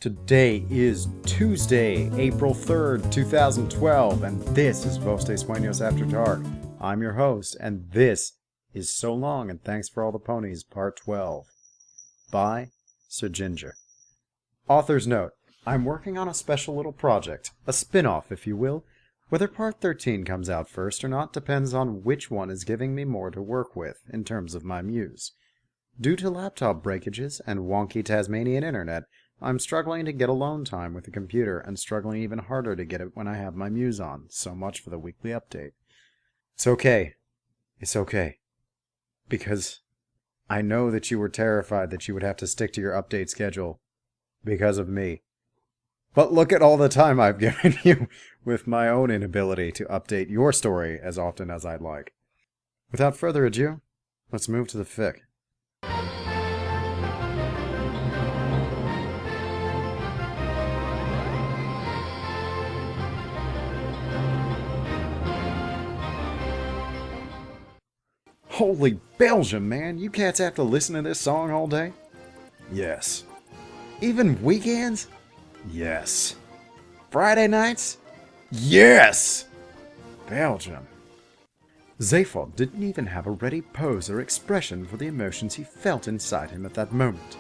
Today is Tuesday, April 3rd, 2012, and this is Los Sueños After Dark. I'm your host, and this is So Long and Thanks for All the Ponies, Part 12, by Sir Ginger. Author's note, I'm working on a special little project, a spin-off if you will. Whether Part 13 comes out first or not depends on which one is giving me more to work with in terms of my muse. Due to laptop breakages and wonky Tasmanian internet, I'm struggling to get alone time with the computer and struggling even harder to get it when I have my muse on. So much for the weekly update. It's okay. It's okay. Because I know that you were terrified that you would have to stick to your update schedule because of me. But look at all the time I've given you with my own inability to update your story as often as I'd like. Without further ado, let's move to the fic. Holy Belgium, man! You cats have to listen to this song all day? Yes. Even weekends? Yes. Friday nights? Yes! Belgium. Zaphod didn't even have a ready pose or expression for the emotions he felt inside him at that moment.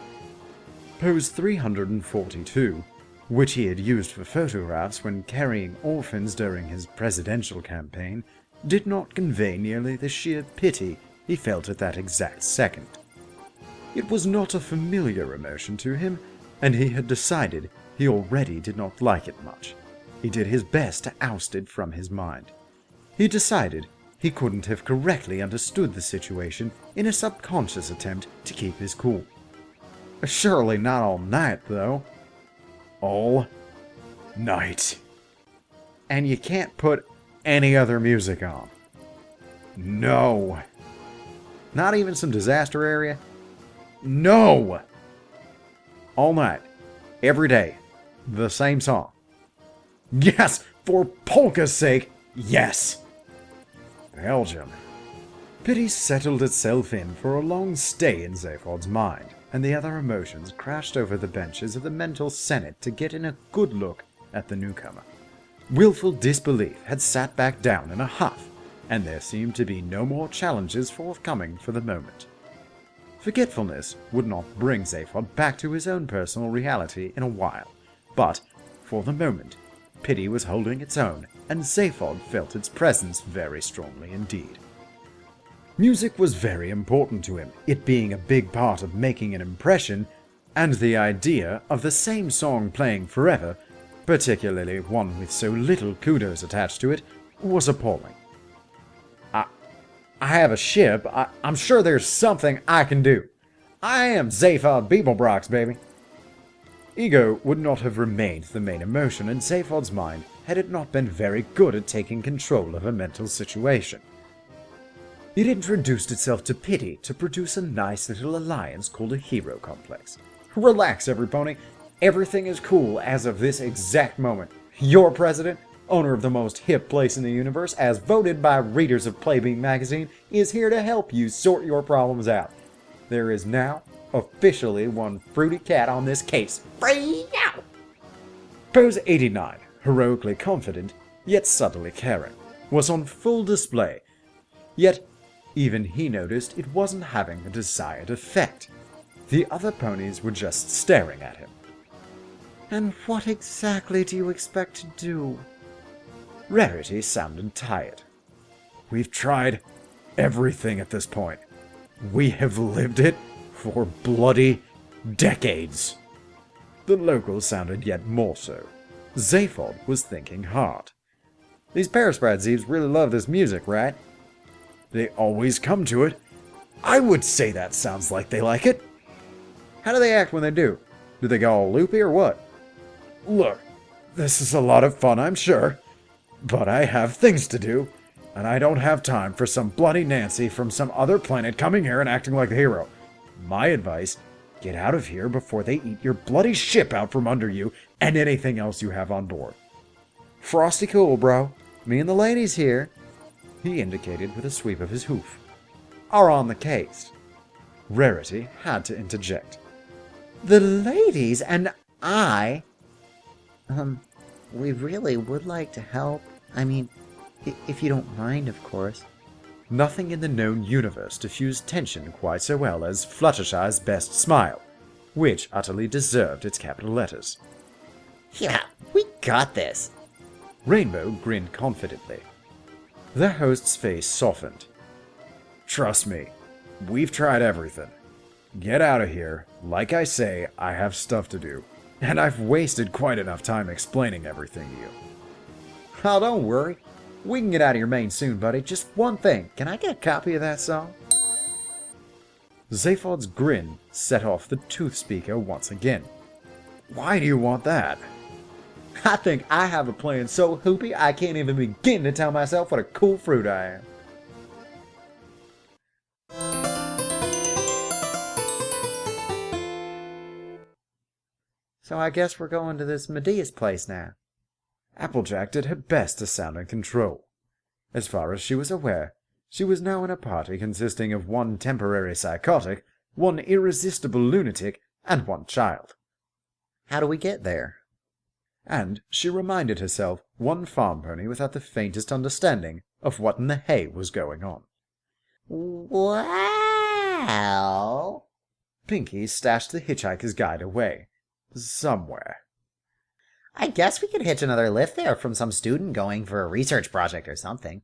Pose 342, which he had used for photographs when carrying orphans during his presidential campaign, did not convey nearly the sheer pity he felt at that exact second. It was not a familiar emotion to him, and he had decided he already did not like it much. He did his best to oust it from his mind. He decided he couldn't have correctly understood the situation in a subconscious attempt to keep his cool. Surely not all night, though. All night. And you can't put any other music on. No. Not even some disaster area? No! All night. Every day. The same song. Yes! For polka's sake, yes! Belgium. Pity settled itself in for a long stay in Zaphod's mind, and the other emotions crashed over the benches of the mental senate to get in a good look at the newcomer. Willful disbelief had sat back down in a huff, and there seemed to be no more challenges forthcoming for the moment. Forgetfulness would not bring Zaphod back to his own personal reality in a while, but, for the moment, pity was holding its own, and Zaphod felt its presence very strongly indeed. Music was very important to him, it being a big part of making an impression, and the idea of the same song playing forever, particularly one with so little kudos attached to it, was appalling. I have a ship. I'm sure there's something I can do. I am Zaphod Beeblebrox, baby. Ego would not have remained the main emotion in Zaphod's mind had it not been very good at taking control of a mental situation. It introduced itself to pity to produce a nice little alliance called a hero complex. Relax, every pony. Everything is cool as of this exact moment. Your president, owner of the most hip place in the universe, as voted by readers of Playbeat magazine, is here to help you sort your problems out. There is now officially one fruity cat on this case. Free out! Pose 89, heroically confident, yet subtly caring, was on full display. Yet, even he noticed it wasn't having the desired effect. The other ponies were just staring at him. And what exactly do you expect to do? Rarity sounded tired. We've tried everything at this point. We have lived it for bloody decades. The locals sounded yet more so. Zaphod was thinking hard. These Parasprites really love this music, right? They always come to it. I would say that sounds like they like it. How do they act when they do? Do they go all loopy or what? Look, this is a lot of fun, I'm sure. But I have things to do, and I don't have time for some bloody Nancy from some other planet coming here and acting like the hero. My advice, get out of here before they eat your bloody ship out from under you and anything else you have on board. Frosty cool, bro. Me and the ladies here, he indicated with a sweep of his hoof, are on the case. Rarity had to interject. The ladies and I? We really would like to help. I mean, if you don't mind, of course. Nothing in the known universe diffused tension quite so well as Fluttershy's best smile, which utterly deserved its capital letters. Yeah, we got this. Rainbow grinned confidently. The host's face softened. Trust me, we've tried everything. Get out of here. Like I say, I have stuff to do. And I've wasted quite enough time explaining everything to you. Oh, don't worry. We can get out of your main soon, buddy. Just one thing. Can I get a copy of that song? Zaphod's grin set off the tooth speaker once again. Why do you want that? I think I have a plan so hoopy I can't even begin to tell myself what a cool fruit I am. So I guess we're going to this Medea's place now. Applejack did her best to sound in control. As far as she was aware, she was now in a party consisting of one temporary psychotic, one irresistible lunatic, and one child. How do we get there? And she reminded herself one farm pony without the faintest understanding of what in the hay was going on. Well... Pinkie stashed the Hitchhiker's Guide away. Somewhere. I guess we could hitch another lift there from some student going for a research project or something.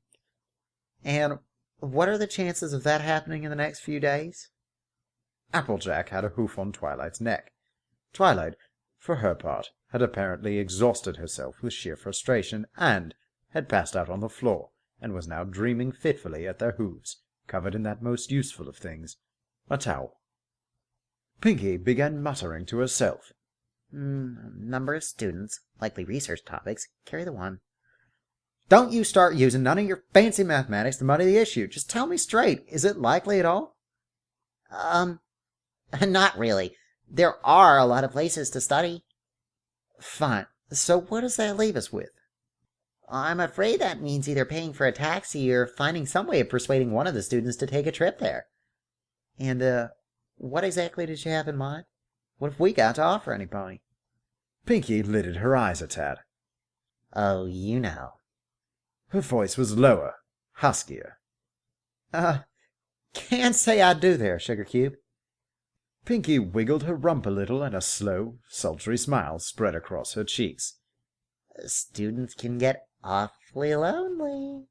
And what are the chances of that happening in the next few days? Applejack had a hoof on Twilight's neck. Twilight, for her part, had apparently exhausted herself with sheer frustration and had passed out on the floor and was now dreaming fitfully at their hooves, covered in that most useful of things, a towel. Pinkie began muttering to herself. Number of students, likely research topics, carry the one. Don't you start using none of your fancy mathematics to muddy the issue. Just tell me straight. Is it likely at all? Not really. There are a lot of places to study. Fine. So what does that leave us with? I'm afraid that means either paying for a taxi or finding some way of persuading one of the students to take a trip there. And, what exactly did you have in mind? What if we got to offer any pony? Pinkie lidded her eyes a tad. Oh, you know. Her voice was lower, huskier. Can't say I do there, Sugar Cube. Pinkie wiggled her rump a little and a slow, sultry smile spread across her cheeks. Students can get awfully lonely.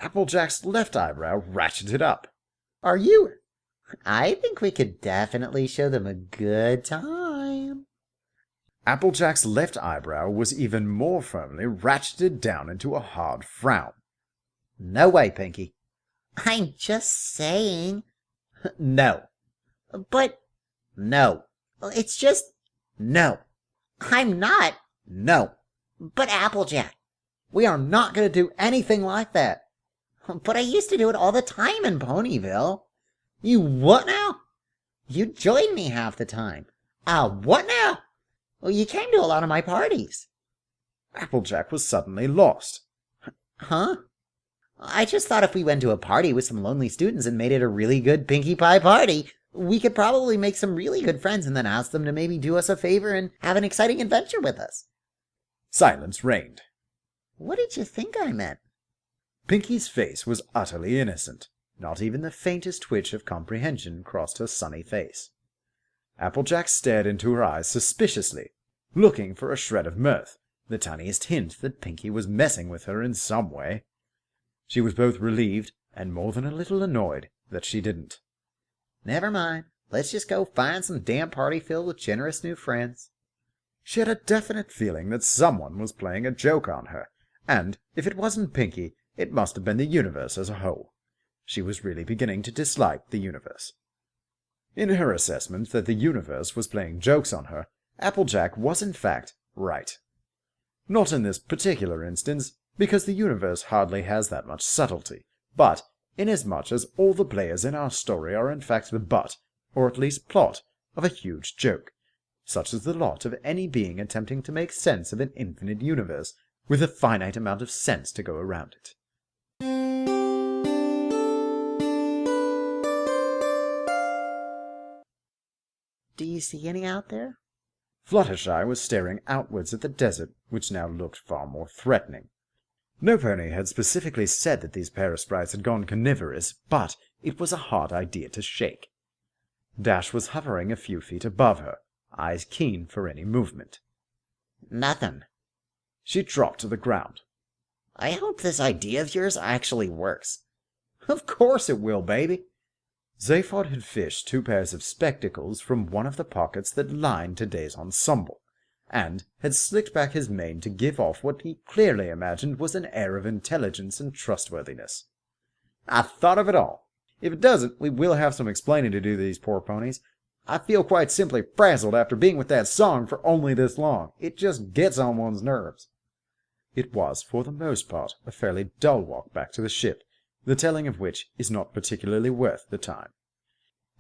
Applejack's left eyebrow ratcheted up. Are you? I think we could definitely show them a good time. Applejack's left eyebrow was even more firmly ratcheted down into a hard frown. No way, Pinkie. I'm just saying. No. But, no. It's just, no. I'm not. No. But Applejack, we are not going to do anything like that. But I used to do it all the time in Ponyville. You what now? You joined me half the time. What now? Well, you came to a lot of my parties. Applejack was suddenly lost. Huh? I just thought if we went to a party with some lonely students and made it a really good Pinkie Pie party, we could probably make some really good friends and then ask them to maybe do us a favor and have an exciting adventure with us. Silence reigned. What did you think I meant? Pinkie's face was utterly innocent. Not even the faintest twitch of comprehension crossed her sunny face. Applejack stared into her eyes suspiciously, looking for a shred of mirth, the tiniest hint that Pinkie was messing with her in some way. She was both relieved and more than a little annoyed that she didn't. Never mind. Let's just go find some damn party filled with generous new friends. She had a definite feeling that someone was playing a joke on her, and if it wasn't Pinkie, it must have been the universe as a whole. She was really beginning to dislike the universe. In her assessment that the universe was playing jokes on her, Applejack was in fact right. Not in this particular instance, because the universe hardly has that much subtlety, but inasmuch as all the players in our story are in fact the butt, or at least plot, of a huge joke, such as the lot of any being attempting to make sense of an infinite universe with a finite amount of sense to go around it. Do you see any out there? Fluttershy was staring outwards at the desert, which now looked far more threatening. No pony had specifically said that these Parasprites had gone carnivorous, but it was a hard idea to shake. Dash was hovering a few feet above her, eyes keen for any movement. Nothing. She dropped to the ground. I hope this idea of yours actually works. Of course it will, baby. Zaphod had fished 2 pairs of spectacles from one of the pockets that lined today's ensemble, and had slicked back his mane to give off what he clearly imagined was an air of intelligence and trustworthiness. I thought of it all. If it doesn't, we will have some explaining to do to these poor ponies. I feel quite simply frazzled after being with that song for only this long. It just gets on one's nerves. It was, for the most part, a fairly dull walk back to the ship, the telling of which is not particularly worth the time.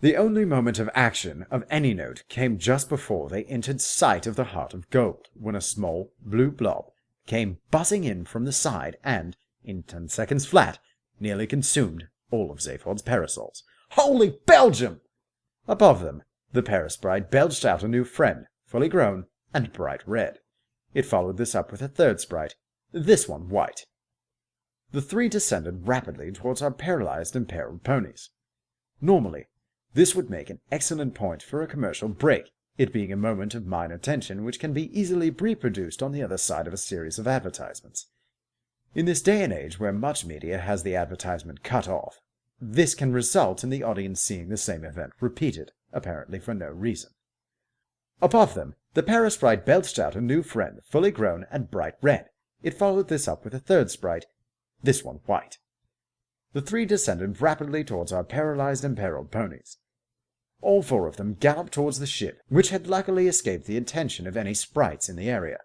The only moment of action of any note came just before they entered sight of the Heart of Gold, when a small, blue blob came buzzing in from the side and, in 10 seconds flat, nearly consumed all of Zaphod's parasols. Holy Belgium! Above them, the Parasprite belched out a new friend, fully grown and bright red. It followed this up with a third sprite, this one white. The 3 descended rapidly towards our paralyzed and perilled ponies. Normally, this would make an excellent point for a commercial break, it being a moment of minor tension which can be easily reproduced on the other side of a series of advertisements. In this day and age where much media has the advertisement cut off, this can result in the audience seeing the same event repeated, apparently for no reason. Above them, the Parasprite belched out a new friend, fully grown and bright red. It followed this up with a third sprite, this one white. The 3 descended rapidly towards our paralyzed and perilled ponies. All 4 of them galloped towards the ship, which had luckily escaped the attention of any sprites in the area.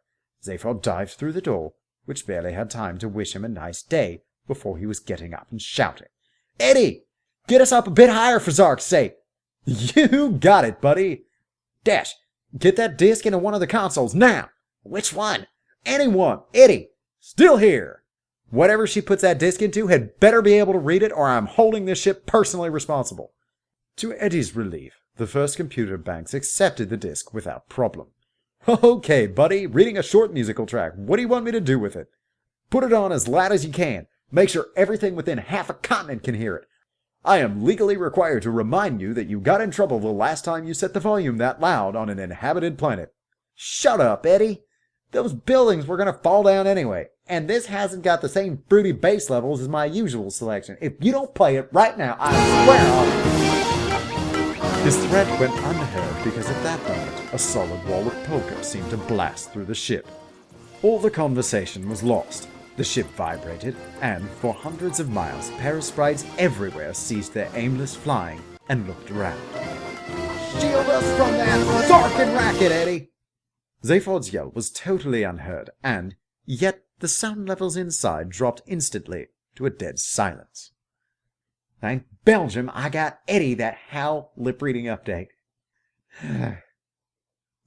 Zaphod dived through the door, which barely had time to wish him a nice day before he was getting up and shouting, "Eddie! Get us up a bit higher for Zark's sake!" "You got it, buddy!" "Dash! Get that disc into one of the consoles, now!" Which one? "Anyone! Eddie! Still here! Whatever she puts that disc into had better be able to read it, or I'm holding this ship personally responsible." To Eddie's relief, the first computer banks accepted the disc without problem. "Okay, buddy, reading a short musical track. What do you want me to do with it?" "Put it on as loud as you can. Make sure everything within half a continent can hear it. I am legally required to remind you that you got in trouble the last time you set the volume that loud on an inhabited planet." "Shut up, Eddie. Those buildings were going to fall down anyway, and this hasn't got the same fruity bass levels as my usual selection. If you don't play it right now, I swear I'll..." His threat went unheard because at that moment a solid wall of polka seemed to blast through the ship. All the conversation was lost. The ship vibrated, and for hundreds of miles, Parasprites everywhere ceased their aimless flying and looked around. "Shield us from that Zarkin racket, Eddie!" Zaphod's yell was totally unheard, and yet the sound levels inside dropped instantly to a dead silence. Thank Belgium I got Eddie that Hal lip-reading update.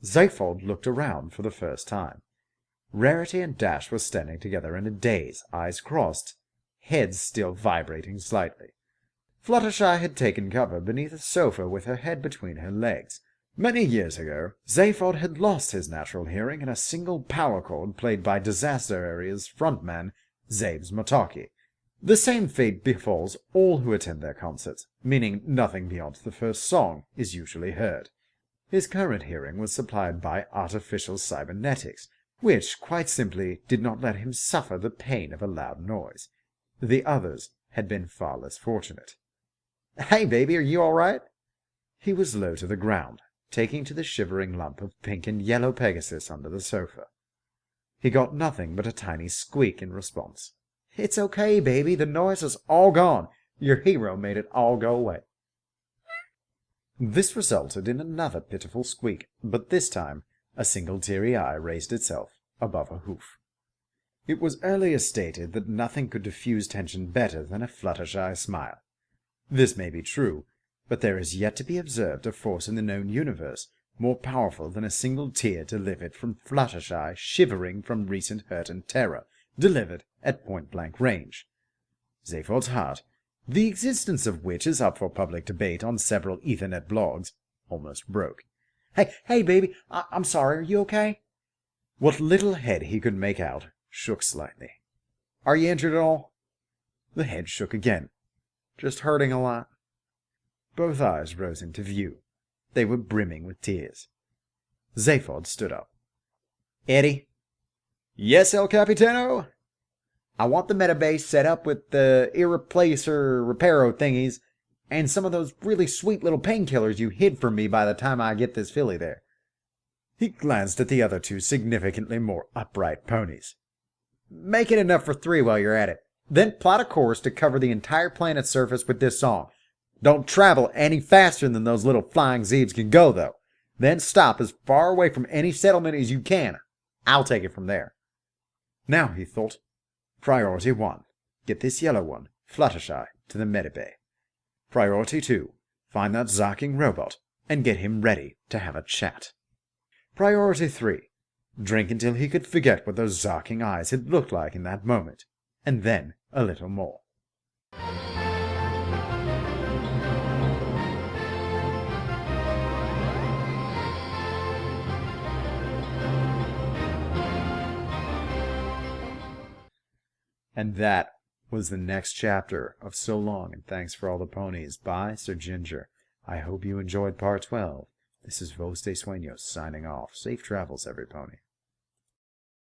Zaphod looked around for the first time. Rarity and Dash were standing together in a daze, eyes crossed, heads still vibrating slightly. Fluttershy had taken cover beneath a sofa with her head between her legs. Many years ago, Zaphod had lost his natural hearing in a single power chord played by Disaster Area's frontman, Zabes Mataki. The same fate befalls all who attend their concerts, meaning nothing beyond the first song is usually heard. His current hearing was supplied by artificial cybernetics, which, quite simply, did not let him suffer the pain of a loud noise. The others had been far less fortunate. "Hey, baby, are you all right?" He was low to the ground, taking to the shivering lump of pink and yellow Pegasus under the sofa. He got nothing but a tiny squeak in response. "It's okay, baby, the noise is all gone. Your hero made it all go away." This resulted in another pitiful squeak, but this time a single teary eye raised itself above a hoof. It was earlier stated that nothing could diffuse tension better than a Fluttershy smile. This may be true, but there is yet to be observed a force in the known universe more powerful than a single tear delivered from Fluttershy shivering from recent hurt and terror, delivered at point-blank range. Zaphod's heart, the existence of which is up for public debate on several Ethernet blogs, almost broke. Hey, baby, I'm sorry, are you okay? What little head he could make out shook slightly. Are you injured at all? The head shook again. Just hurting a lot? Both eyes rose into view. They were brimming with tears. Zaphod stood up. Eddie? Yes, El Capitano? I want the metabase set up with the irreplacer reparo thingies and some of those really sweet little painkillers you hid from me by the time I get this filly there. He glanced at the other two significantly more upright ponies. Make it enough for 3 while you're at it. Then plot a course to cover the entire planet's surface with this song. Don't travel any faster than those little flying zeebs can go, though. Then stop as far away from any settlement as you can. I'll take it from there. Now, he thought, Priority 1, get this yellow one, Fluttershy, to the Medibay. Priority 2, find that zarking robot and get him ready to have a chat. Priority 3, drink until he could forget what those zarking eyes had looked like in that moment, and then a little more. And that was the next chapter of So Long and Thanks for All the Ponies by Sir Ginger. I hope you enjoyed part 12. This is Vos de Sueños signing off. Safe travels, every pony.